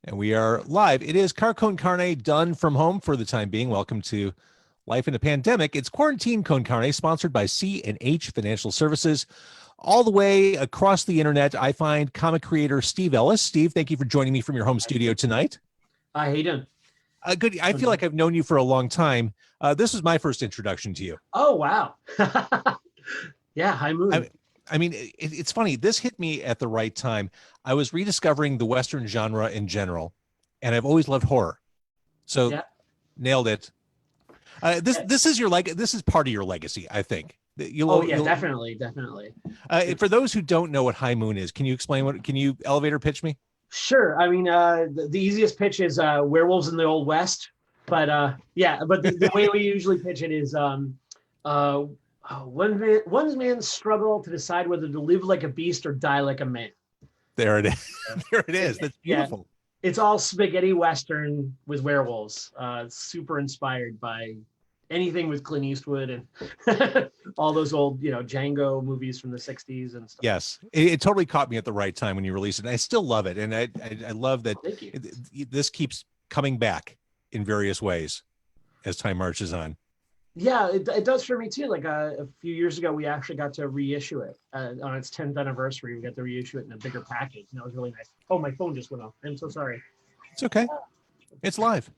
And we are live. It is Car Con Carne done from home for the time being. Welcome to Life in a Pandemic. It's Quarantine Con Carne, sponsored by C&H Financial Services. All the way across the internet, I find comic creator Steve Ellis. Steve, thank you for joining me from your home studio tonight. Hi, how you doing? Good. I feel like I've known you for a long time. This is my first introduction to you. Oh, wow. Yeah, High Moon. I mean, it's funny. This hit me at the right time. I was rediscovering the Western genre in general, and I've always loved horror. So, Yeah. nailed it. This is this is part of your legacy, I think. Definitely. For those who don't know what High Moon is, can you explain can you elevator pitch me? Sure. I mean, the easiest pitch is werewolves in the Old West. But the way we usually pitch it is one man's struggle to decide whether to live like a beast or die like a man. There it is. There it is. That's beautiful. Yeah. It's all spaghetti Western with werewolves. Super inspired by anything with Clint Eastwood and all those old, Django movies from the 60s and stuff. Yes, it totally caught me at the right time when you released it. And I still love it. And I love that this keeps coming back in various ways as time marches on. Yeah, it does for me too. Like a few years ago, we actually got to reissue it on its 10th anniversary. We got to reissue it in a bigger package, and that was really nice. Oh, my phone just went off. I'm so sorry. It's okay. It's live.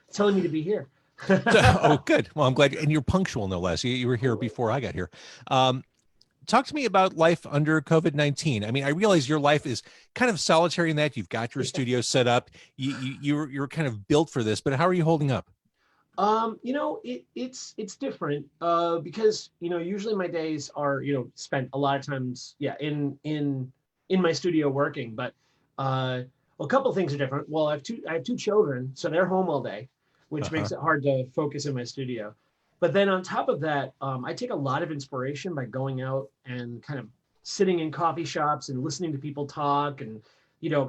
It's telling me to be here. Oh, good. Well, I'm glad. And you're punctual, no less. You were here before I got here. Talk to me about life under COVID-19. I mean, I realize your life is kind of solitary in that you've got your studio set up. You're kind of built for this, but how are you holding up? It's different because usually my days are spent a lot of times in my studio working, but a couple of things are different. Well, I have two children, so they're home all day, which makes it hard to focus in my studio. But then on top of that, I take a lot of inspiration by going out and kind of sitting in coffee shops and listening to people talk and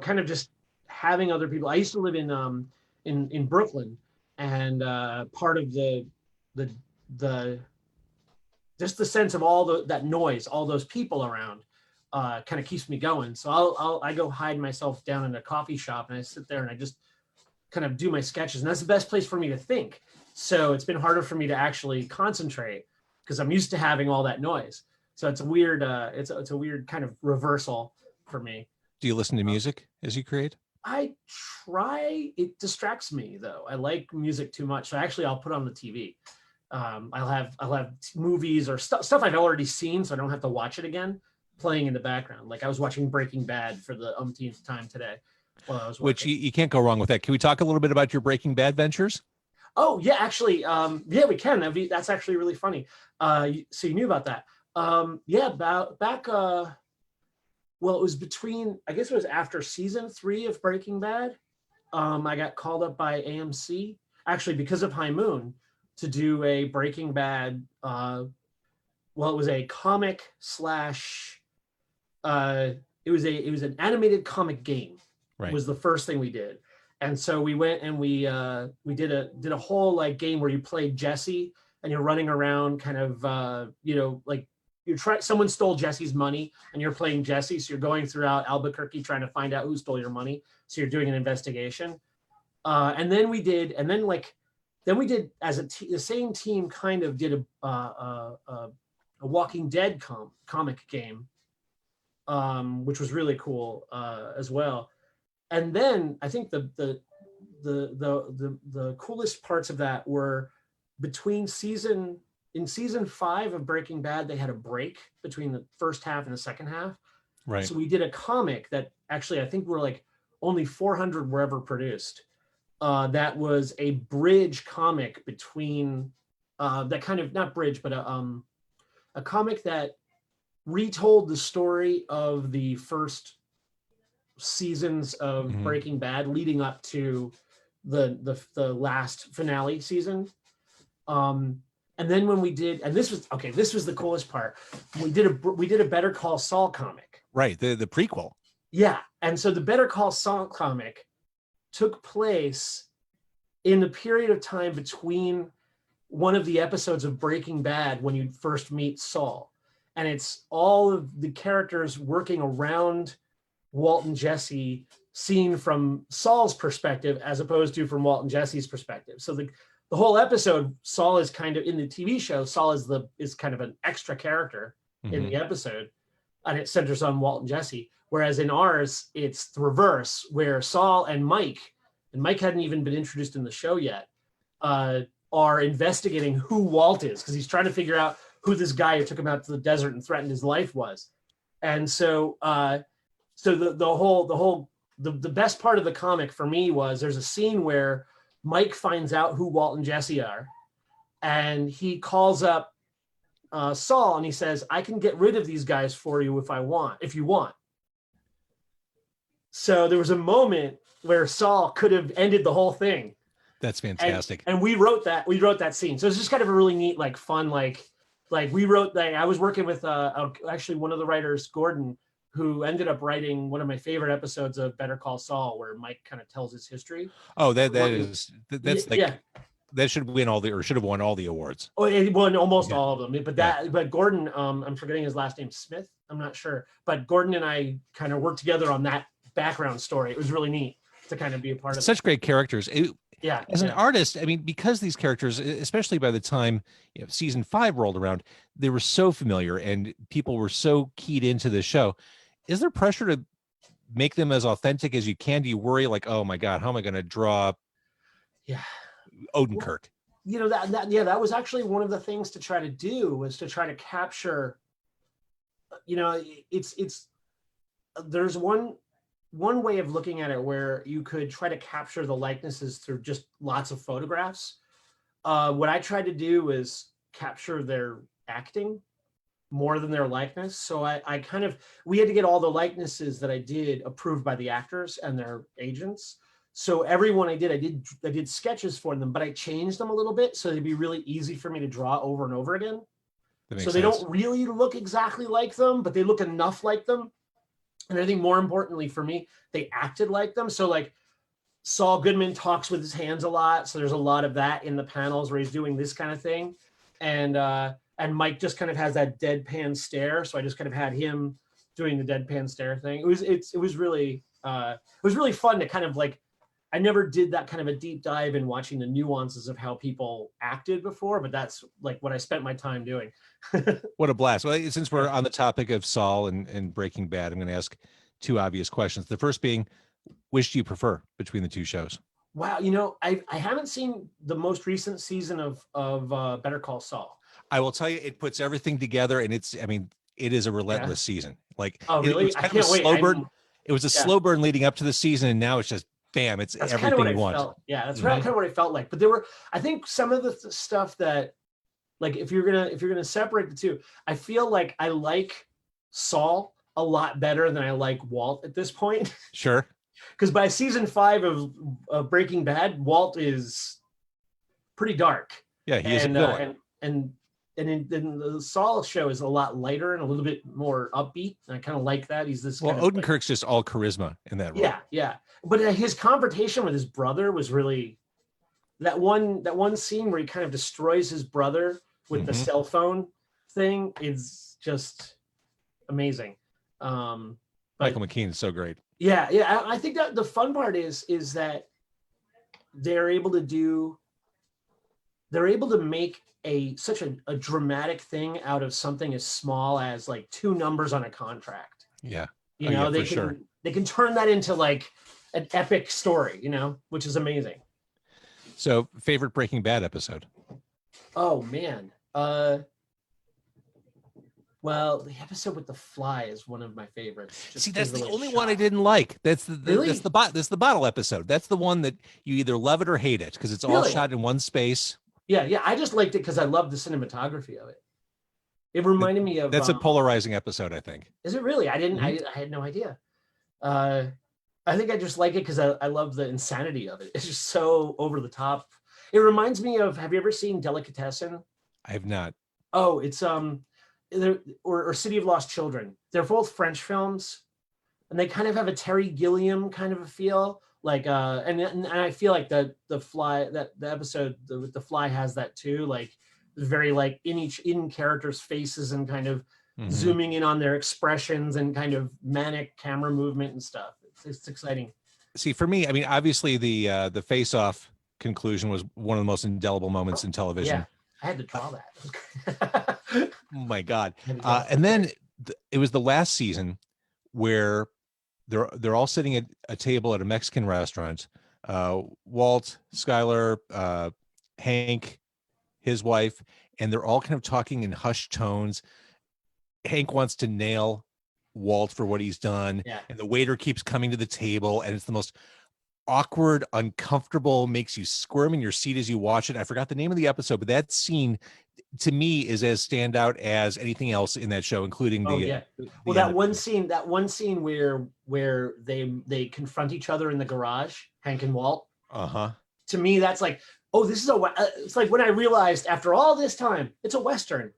kind of just having other people. I used to live in Brooklyn. And part of the just the sense of all that noise, all those people around, kind of keeps me going. So I go hide myself down in a coffee shop and I sit there and I just kind of do my sketches, and that's the best place for me to think. So it's been harder for me to actually concentrate because I'm used to having all that noise. So it's a weird it's a weird kind of reversal for me. Do you listen to music as you create? I try. It distracts me though. I like music too much. So actually I'll put on the TV. I'll have movies or stuff I've already seen, so I don't have to watch it again, playing in the background. Like I was watching Breaking Bad for the umpteenth time today while I was working. Which you can't go wrong with that. Can we talk a little bit about your Breaking Bad ventures? Oh yeah, actually, we can. That's actually really funny. So you knew about that? Back. Well, it was I guess it was after season 3 of Breaking Bad. I got called up by AMC, actually because of High Moon, to do a Breaking Bad. It was a comic slash. It was an animated comic game. Right. Was the first thing we did, and so we went and we did a whole like game where you played Jesse and you're running around, kind of like. Someone stole Jesse's money and you're playing Jesse. So you're going throughout Albuquerque trying to find out who stole your money. So you're doing an investigation. Then we did as the same team kind of did a Walking Dead comic game, which was really cool as well. And then I think the coolest parts of that were in season 5 of Breaking Bad, they had a break between the first half and the second half. Right. So we did a comic that actually I think we're like only 400 were ever produced. That was a bridge comic between that kind of not bridge, but a comic that retold the story of the first seasons of Breaking Bad leading up to the last finale season. And then when we did, and this was the coolest part. We did a Better Call Saul comic. Right, the prequel. Yeah, and so the Better Call Saul comic took place in the period of time between one of the episodes of Breaking Bad when you first meet Saul, and it's all of the characters working around Walt and Jesse seen from Saul's perspective as opposed to from Walt and Jesse's perspective. So the whole episode, Saul is kind of in the TV show. Saul is kind of an extra character in the episode, and it centers on Walt and Jesse. Whereas in ours, it's the reverse, where Saul and Mike hadn't even been introduced in the show yet, are investigating who Walt is, because he's trying to figure out who this guy who took him out to the desert and threatened his life was. And so, the best part of the comic for me was there's a scene where Mike finds out who Walt and Jesse are, and he calls up Saul and he says, "I can get rid of these guys for you if you want." So there was a moment where Saul could have ended the whole thing. That's fantastic. And we wrote that scene. So it's just kind of a really neat, like fun, like we wrote that. I was working with actually one of the writers, Gordon, who ended up writing one of my favorite episodes of Better Call Saul, where Mike kind of tells his history. Oh, that should win should have won all the awards. Oh, it won almost all of them. But Gordon, I'm forgetting his last name, Smith. I'm not sure, but Gordon and I kind of worked together on that background story. It was really neat to kind of be a part of. Such great characters. As an an artist, I mean, because these characters, especially by the time season 5 rolled around, they were so familiar and people were so keyed into the show. Is there pressure to make them as authentic as you can? Do you worry like, oh my God, how am I going to draw Odenkirk? That was actually one of the things to try to do, was to try to capture, there's one way of looking at it where you could try to capture the likenesses through just lots of photographs. What I tried to do was capture their acting more than their likeness. So we had to get all the likenesses that I did approved by the actors and their agents. So everyone I did sketches for them, but I changed them a little bit so they'd be really easy for me to draw over and over again. So they don't really look exactly like them, but they look enough like them. And I think more importantly for me, they acted like them. So like Saul Goodman talks with his hands a lot. So there's a lot of that in the panels where he's doing this kind of thing. And Mike just kind of has that deadpan stare. So I just kind of had him doing the deadpan stare thing. It was really fun to kind of like, I never did that kind of a deep dive in watching the nuances of how people acted before, but that's like what I spent my time doing. What a blast. Well, since we're on the topic of Saul and Breaking Bad, I'm going to ask 2 obvious questions. The first being, which do you prefer between the 2 shows? Wow. I haven't seen the most recent season of Better Call Saul. I will tell you, it puts everything together, and it is a relentless season. Like, oh, really? It was kind of a slow burn. It was a slow burn leading up to the season, and now it's just bam, that's everything you want. That's kind of what I felt like. But I think some of the stuff that, like, if you're gonna separate the 2, I feel like I like Saul a lot better than I like Walt at this point. Sure. Because by season 5 of Breaking Bad, Walt is pretty dark. Yeah, he is a villain. And the Saul show is a lot lighter and a little bit more upbeat. And I kind of like that. He's this. Well, Odenkirk's just all charisma in that role. Yeah. But his confrontation with his brother was really that one scene where he kind of destroys his brother with the cell phone thing is just amazing. Michael McKean is so great. Yeah. I think that the fun part is that they're able to make such a dramatic thing out of something as small as like 2 numbers on a contract. Yeah. They can turn that into like an epic story, which is amazing. So, favorite Breaking Bad episode? Oh man. Well, the episode with the fly is one of my favorites. See, that's the only one I didn't like. That's the bottle episode. That's the one that you either love it or hate it because it's all shot in one space. Yeah. I just liked it because I love the cinematography of it. It reminded me of. That's a polarizing episode, I think. Is it really? I didn't. I had no idea. I think I just like it because I love the insanity of it. It's just so over the top. It reminds me of. Have you ever seen Delicatessen? I have not. Oh, it's or City of Lost Children. They're both French films, and they kind of have a Terry Gilliam kind of a feel. Like and I feel like the fly that the episode with the fly has that too. Like very like in characters' faces and kind of zooming in on their expressions and kind of manic camera movement and stuff. it's exciting. See, for me, I mean, obviously the face-off conclusion was one of the most indelible moments in television. Yeah, I had to draw that. Oh my God. I had to draw And then it was the last season where they're all sitting at a table at a Mexican restaurant. Walt, Skylar, Hank, his wife, and they're all kind of talking in hushed tones. Hank wants to nail Walt for what he's done, Yeah. and the waiter keeps coming to the table, and it's the most awkward, uncomfortable, makes you squirm in your seat as you watch it. I forgot the name of the episode, but that scene to me is as standout as anything else in that show, including well, that one scene where they confront each other in the garage, Hank and Walt. To me, that's like, oh, this is it's like when I realized after all this time, it's a Western.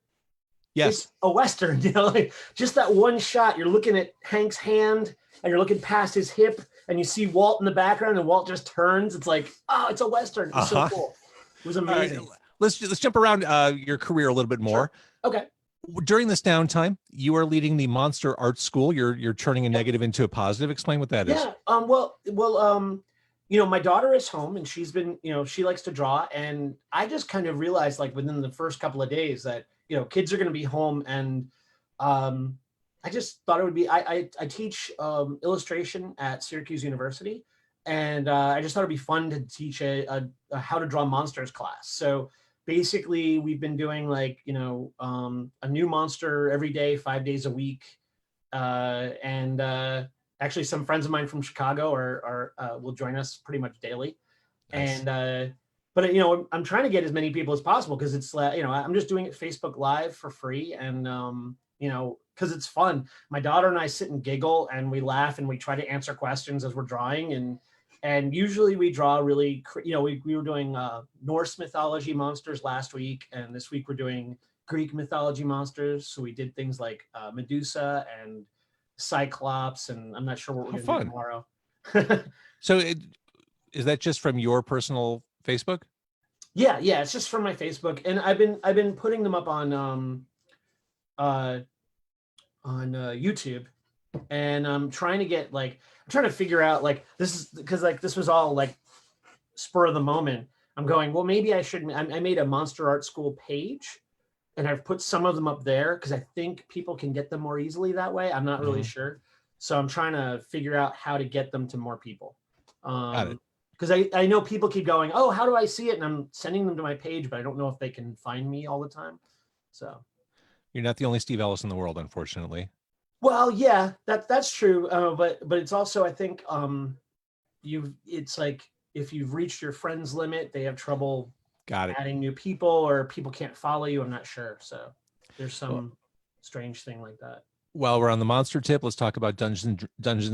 Yes. It's a Western, you know, like just that one shot, you're looking at Hank's hand and you're looking past his hip and you see Walt in the background and Walt just turns. It's like, oh, it's a Western. It's so cool. It was amazing. Right. Let's jump around your career a little bit more. Sure. Okay. During this downtime, you are leading the Monster Art School. You're turning a negative into a positive. Explain what that is. Yeah. You know, my daughter is home and she's been, you know, she likes to draw. And I just kind of realized like within the first couple of days that, you know, kids are going to be home. And I just thought it would be, I teach illustration at Syracuse University. And I just thought it'd be fun to teach a how to draw monsters class. So basically we've been doing like, you know, a new monster every day, 5 days a week. Actually, some friends of mine from Chicago will join us pretty much daily. Nice. But you know, I'm trying to get as many people as possible because it's you know, I'm just doing it Facebook Live for free, and you know, because it's fun. My daughter and I sit and giggle and we laugh and we try to answer questions as we're drawing, and usually we draw really, you know, we were doing Norse mythology monsters last week, and this week we're doing Greek mythology monsters. So we did things like Medusa and Cyclops, and I'm not sure what we're going to do tomorrow. So is that just from your personal Facebook? Yeah, it's just from my Facebook, and I've been putting them up on YouTube, and I'm trying to figure out like this is because like this was all like spur of the moment. I'm going, well, maybe I should. I made a Monster Art School page. And I've put some of them up there because I think people can get them more easily that way. I'm not really sure. So I'm trying to figure out how to get them to more people. Because I know people keep going, oh, how do I see it? And I'm sending them to my page, but I don't know if they can find me all the time. So you're not the only Steve Ellis in the world, unfortunately. Well, yeah, that's true. But it's also, I think it's like if you've reached your friends limit, they have trouble adding new people, or people can't follow you. I'm not sure. So there's some strange thing like that. While we're on the monster tip, let's talk about Dungeons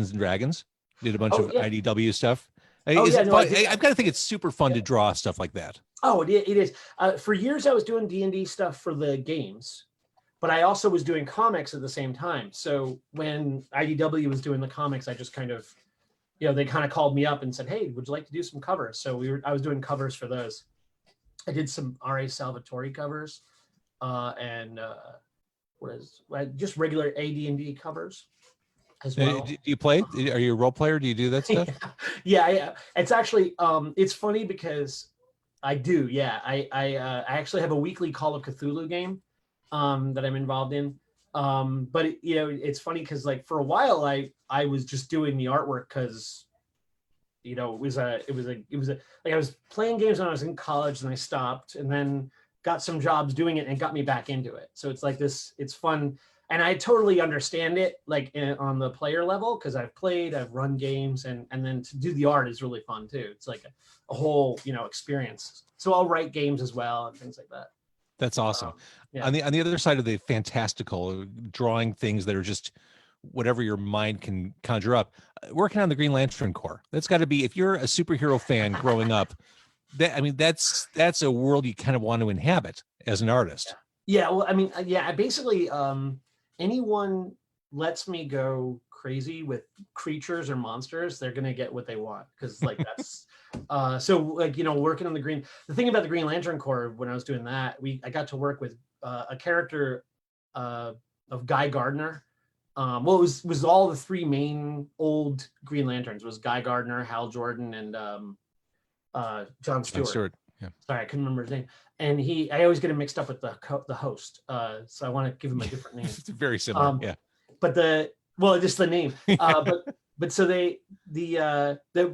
and Dragons. Did a bunch of IDW stuff. I've got to think it's super fun to draw stuff like that. Oh, it is. For years, I was doing D&D stuff for the games, but I also was doing comics at the same time. So when IDW was doing the comics, I just kind of, you know, they kind of called me up and said, hey, would you like to do some covers? So I was doing covers for those. I did some R.A. Salvatore covers and just regular AD&D covers as well. Do you play? Are you a role player? Do you do that stuff? Yeah. It's actually, it's funny because I do. Yeah. I actually have a weekly Call of Cthulhu game that I'm involved in. But you know, it's funny because like for a while I was just doing the artwork because you know, it was like I was playing games when I was in college and I stopped and then got some jobs doing it and got me back into it. So it's like this, it's fun. And I totally understand it like on the player level because I've run games and then to do the art is really fun too. It's like a whole, you know, experience. So I'll write games as well and things like that. That's awesome. Yeah. On the other side of the fantastical, drawing things that are just whatever your mind can conjure up, working on the Green Lantern Corps. That's got to be, if you're a superhero fan growing up, that's a world you kind of want to inhabit as an artist. Yeah. Well, I mean, I basically, anyone lets me go crazy with creatures or monsters, they're going to get what they want. Cause like that's, so like, you know, working on the thing about the Green Lantern Corps, when I was doing that, I got to work with a character of Guy Gardner, Well, it was all the three main old Green Lanterns. It was Guy Gardner, Hal Jordan, and John Stewart. Yeah. Sorry, I couldn't remember his name. And I always get him mixed up with the host. So I want to give him a different name. It's very similar. Yeah. But just the name. But so it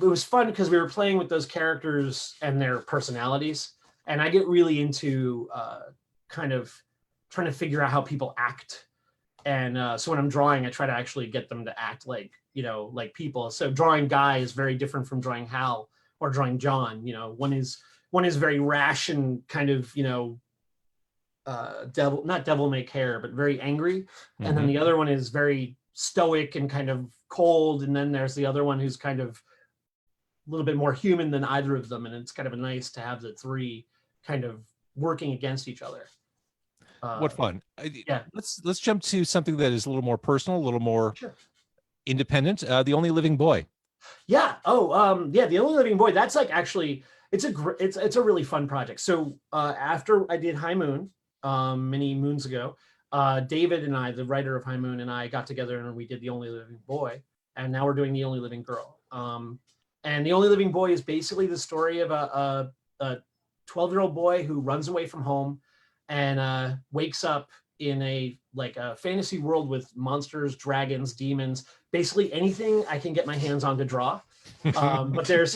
was fun because we were playing with those characters and their personalities, and I get really into kind of trying to figure out how people act. And so when I'm drawing, I try to actually get them to act like people. So drawing Guy is very different from drawing Hal or drawing John. One is very rash and kind of not devil may care, but very angry. Mm-hmm. And then the other one is very stoic and kind of cold. And then there's the other one who's kind of a little bit more human than either of them. And it's kind of nice to have the three kind of working against each other. What fun. Yeah. Let's jump to something that is a little more personal, a little more independent. The Only Living Boy. Yeah. Oh, yeah. The Only Living Boy. That's like actually, it's a really fun project. So after I did High Moon many moons ago, David and I, the writer of High Moon, and I got together and we did The Only Living Boy, and now we're doing The Only Living Girl. And The Only Living Boy is basically the story of a 12-year-old boy who runs away from home and wakes up in a fantasy world with monsters, dragons, demons, basically anything I can get my hands on to draw. But it's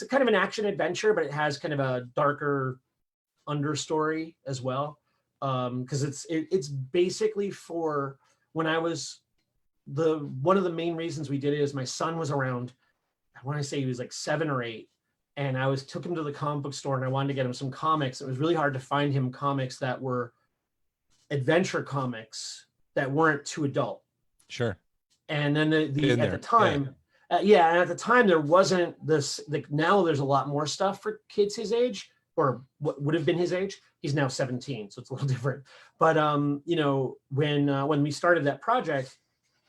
a kind of an action adventure, but it has kind of a darker understory as well, because it's basically for when I was one of the main reasons we did it is my son was around. I want to say he was like 7 or 8, and I took him to the comic book store and I wanted to get him some comics. It was really hard to find him comics that were adventure comics that weren't too adult. Sure. And then at the time, and at the time there wasn't this. Now there's a lot more stuff for kids his age, or what would have been his age. He's now 17, so it's a little different. But when we started that project,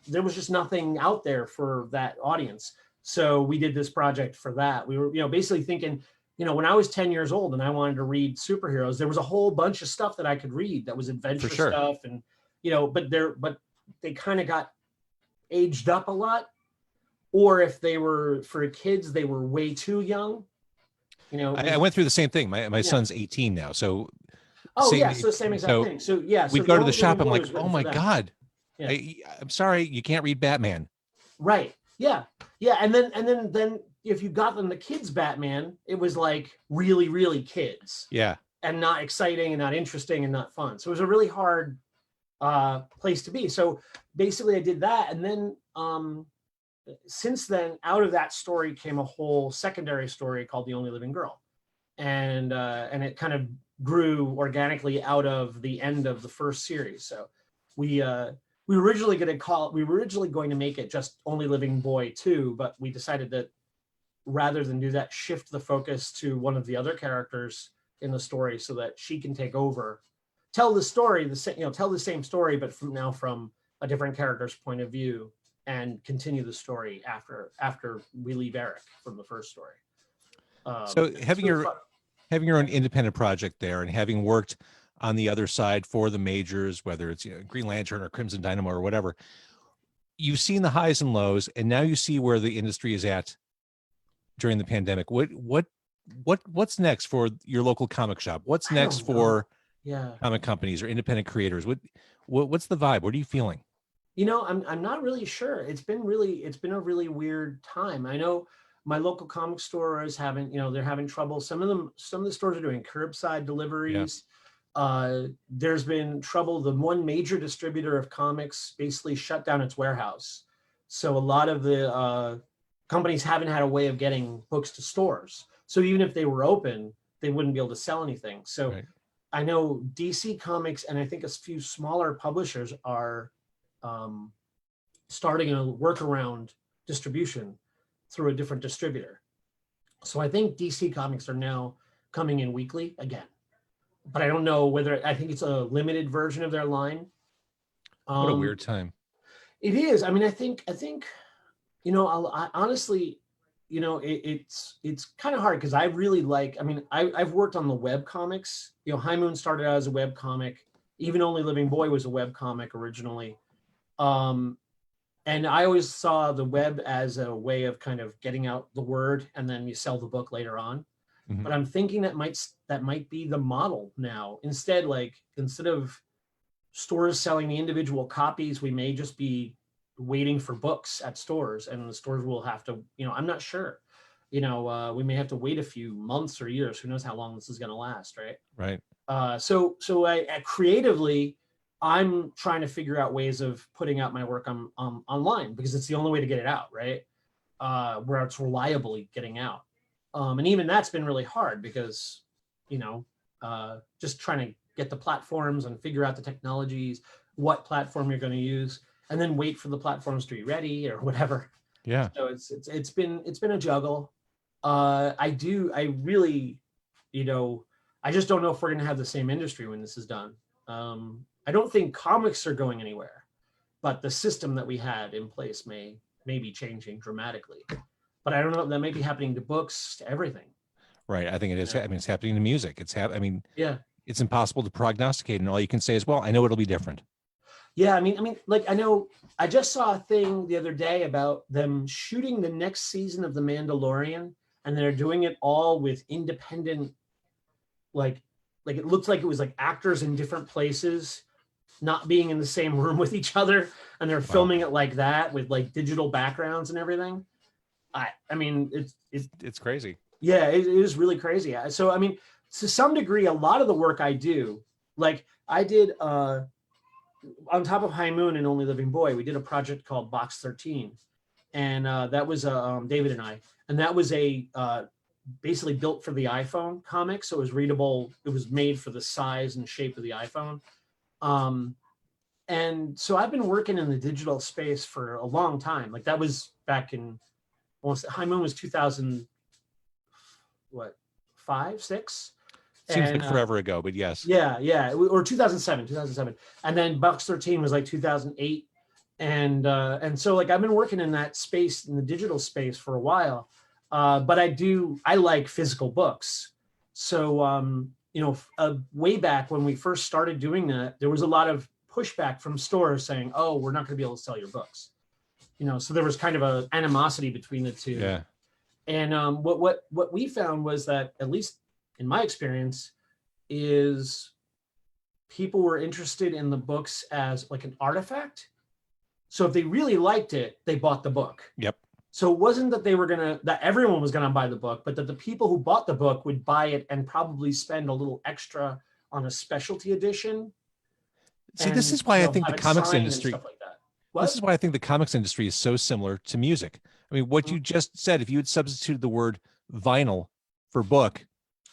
there was just nothing out there for that audience. So we did this project for that. We were, basically thinking, when I was 10 years old and I wanted to read superheroes, there was a whole bunch of stuff that I could read that was adventure stuff, and but they kind of got aged up a lot, or if they were for kids, they were way too young. I went through the same thing. My son's 18 now, so same exact thing. So we go to the shop. I'm like, oh my God, I'm sorry, you can't read Batman. Right. Yeah. And then if you got them the kids Batman, it was like really, really kids. Yeah. And not exciting and not interesting and not fun. So it was a really hard place to be. So basically I did that. And then since then, out of that story came a whole secondary story called The Only Living Girl. And it kind of grew organically out of the end of the first series. So we were originally going to make it just Only Living Boy 2, but we decided that rather than do that, shift the focus to one of the other characters in the story so that she can take over, tell the story, tell the same story, but from a different character's point of view, and continue the story after we leave Eric from the first story. So having your own independent project there, and having worked on the other side for the majors, whether it's Green Lantern or Crimson Dynamo or whatever, you've seen the highs and lows, and now you see where the industry is at during the pandemic. What's next for your local comic shop? What's next for comic companies or independent creators? What's the vibe? What are you feeling? I'm not really sure. It's been a really weird time. I know my local comic store is they're having trouble. Some of the stores are doing curbside deliveries. Yeah. There's been trouble. The one major distributor of comics basically shut down its warehouse. So a lot of the companies haven't had a way of getting books to stores. So even if they were open, they wouldn't be able to sell anything. So right. I know DC Comics and I think a few smaller publishers are starting a workaround distribution through a different distributor. So I think DC Comics are now coming in weekly again, but I don't know whether, I think it's a limited version of their line. What a weird time. It is. I mean, I think, I honestly, it's kind of hard because I really I've worked on the web comics. High Moon started out as a web comic. Even Only Living Boy was a web comic originally. Um, and I always saw the web as a way of kind of getting out the word, and then you sell the book later on. Mhm. But I'm thinking that might be the model now. Instead, like instead of stores selling the individual copies, we may just be waiting for books at stores, and the stores will have to, I'm not sure. We may have to wait a few months or years. Who knows how long this is going to last, right? Right. So I creatively, I'm trying to figure out ways of putting out my work on online, because it's the only way to get it out, right? Where it's reliably getting out. And even that's been really hard because, just trying to get the platforms and figure out the technologies, what platform you're going to use, and then wait for the platforms to be ready or whatever. Yeah. So it's been a juggle. I really, I just don't know if we're going to have the same industry when this is done. I don't think comics are going anywhere, but the system that we had in place may be changing dramatically. But I don't know, that may be happening to books, to everything. Right. I think it is. Yeah. I mean, it's happening to music. Yeah. It's impossible to prognosticate, and all you can say is, well, I know it'll be different. Yeah, I mean, like I know I just saw a thing the other day about them shooting the next season of The Mandalorian, and they're doing it all with independent, like it looks like it was like actors in different places, not being in the same room with each other, and they're filming it like that with like digital backgrounds and everything. I mean, It's crazy. yeah, it is really crazy. So I mean, to some degree, a lot of the work I do, like I did on top of High Moon and Only Living Boy, we did a project called Box 13. And that was David and I. And that was a basically built for the iPhone comic. So it was readable. It was made for the size and shape of the iPhone. And so I've been working in the digital space for a long time. Like that was back in, almost, High Moon was 2000, what, 5, 6? Seems like forever ago, but yes. Yeah, or 2007. And then Box 13 was like 2008. And so like I've been working in that space, in the digital space, for a while. But I like physical books. So way back when we first started doing that, there was a lot of pushback from stores saying, oh, we're not going to be able to sell your books. So there was kind of a animosity between the two. Yeah. And what we found was that, at least in my experience, is people were interested in the books as like an artifact. So if they really liked it, they bought the book. Yep. So it wasn't that that everyone was gonna buy the book, but that the people who bought the book would buy it and probably spend a little extra on a specialty edition. See, this is why I think the comics industry, stuff like that. this is why I think the comics industry is so similar to music. I mean, what you just said, if you had substituted the word vinyl for book,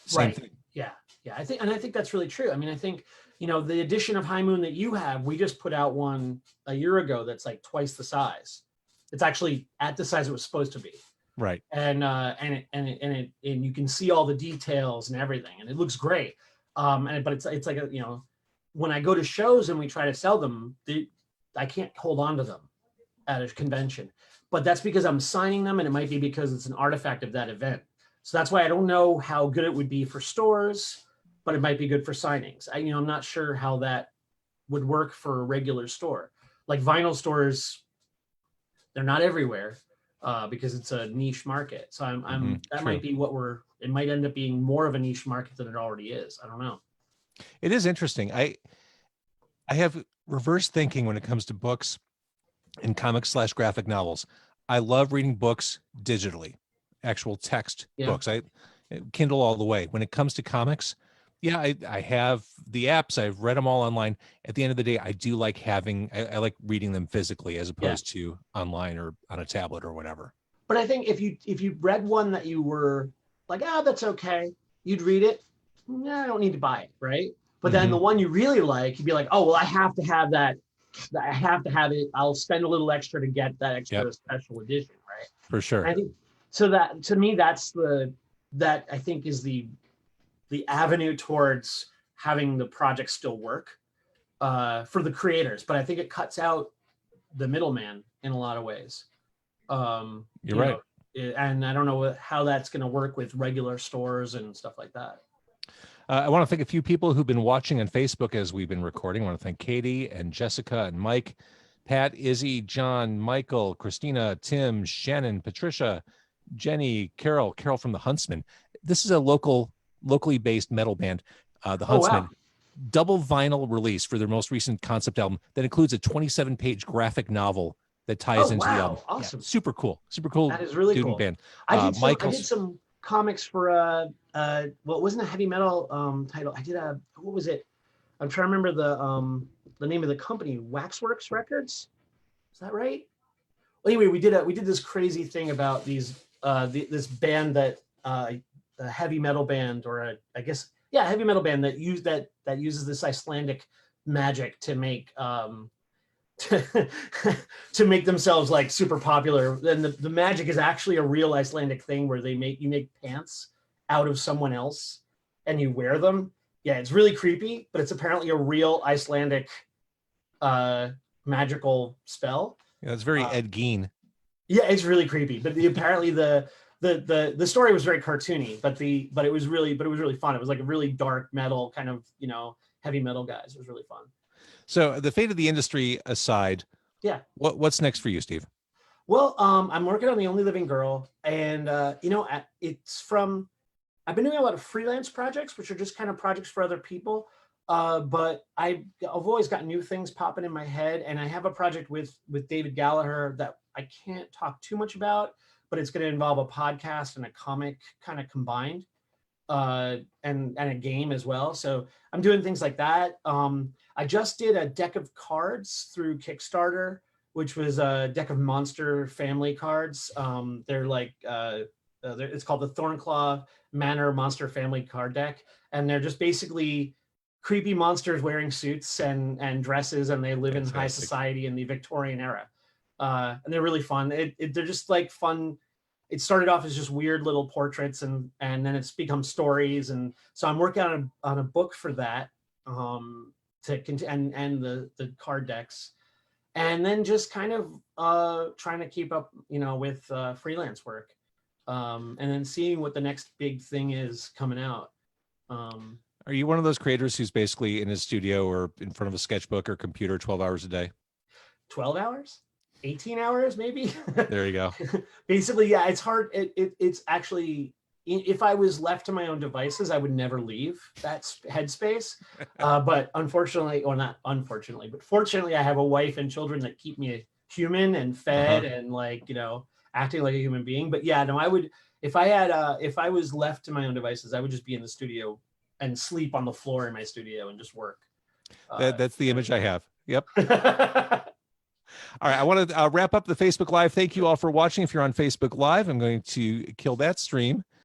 same thing. Yeah. I think that's really true. I mean, I think, the edition of High Moon that you have, we just put out one a year ago that's like twice the size. It's actually at the size it was supposed to be. Right. And you can see all the details and everything, and it looks great. But it's like when I go to shows and we try to sell them, I can't hold on to them at a convention. But that's because I'm signing them, and it might be because it's an artifact of that event. So that's why I don't know how good it would be for stores, but it might be good for signings. I'm not sure how that would work for a regular store. Like vinyl stores, they're not everywhere because it's a niche market. So that might be it might end up being more of a niche market than it already is. I don't know. It is interesting. I have reverse thinking when it comes to books and comics / graphic novels. I love reading books digitally, actual text books. I Kindle all the way. When it comes to comics, I have the apps. I've read them all online. At the end of the day, I do like I like reading them physically as opposed to online or on a tablet or whatever. But I think if you read one that you were like, that's okay, you'd read it. I don't need to buy it, right? But then the one you really like, you'd be like, oh, well, I have to have that. I have to have it. I'll spend a little extra to get that extra special edition, right? For sure. And I think so. That to me, that I think is the avenue towards having the project still work for the creators. But I think it cuts out the middleman in a lot of ways. You're right. And I don't know how that's going to work with regular stores and stuff like that. I want to thank a few people who've been watching on Facebook as we've been recording. I want to thank Katie and Jessica and Mike, Pat, Izzy, John, Michael, Christina, Tim, Shannon, Patricia, Jenny, Carol from the Huntsman. This is a locally based metal band, the Huntsman. wow. Double vinyl release for their most recent concept album that includes a 27-page graphic novel that ties into the album. Awesome. Yeah, super cool. That is really student cool. band. I did some comics for well, it wasn't a heavy metal title. I did what was it? I'm trying to remember the name of the company, Waxworks Records. Is that right? Well, anyway, we did this crazy thing about this band that a heavy metal band, or a heavy metal band that uses this Icelandic magic to make to make themselves like super popular. And the magic is actually a real Icelandic thing where you make pants out of someone else and you wear them. Yeah, it's really creepy, but it's apparently a real Icelandic magical spell. Yeah, it's very Ed Gein. Yeah, it's really creepy. But apparently the story was very cartoony, but it was really fun. It was like a really dark metal kind of, heavy metal guys. It was really fun. So the fate of the industry aside, yeah, what's next for you, Steve? Well, I'm working on The Only Living Girl, and I've been doing a lot of freelance projects, which are just kind of projects for other people. But I've always got new things popping in my head, and I have a project with David Gallagher that I can't talk too much about, but it's going to involve a podcast and a comic kind of combined, and a game as well. So I'm doing things like that. I just did a deck of cards through Kickstarter, which was a deck of monster family cards. They're like it's called the Thornclaw Manor Monster Family Card Deck, and they're just basically creepy monsters wearing suits and dresses, and they live in high society in the Victorian era. And they're really fun. They're just like fun. It started off as just weird little portraits, and then it's become stories. And so I'm working on a book for that, and the card decks, and then just kind of trying to keep up, with freelance work, and then seeing what the next big thing is coming out. Are you one of those creators who's basically in his studio or in front of a sketchbook or computer 12 hours a day? 12 hours? 18 hours, maybe? There you go. Basically, yeah, it's hard. It's actually, if I was left to my own devices, I would never leave that headspace. But unfortunately, or not unfortunately, but fortunately, I have a wife and children that keep me human and fed and acting like a human being. But yeah, no, I would, if I was left to my own devices, I would just be in the studio and sleep on the floor in my studio and just work. That's the image I have. Yep. All right. I want to wrap up the Facebook Live. Thank you all for watching. If you're on Facebook Live, I'm going to kill that stream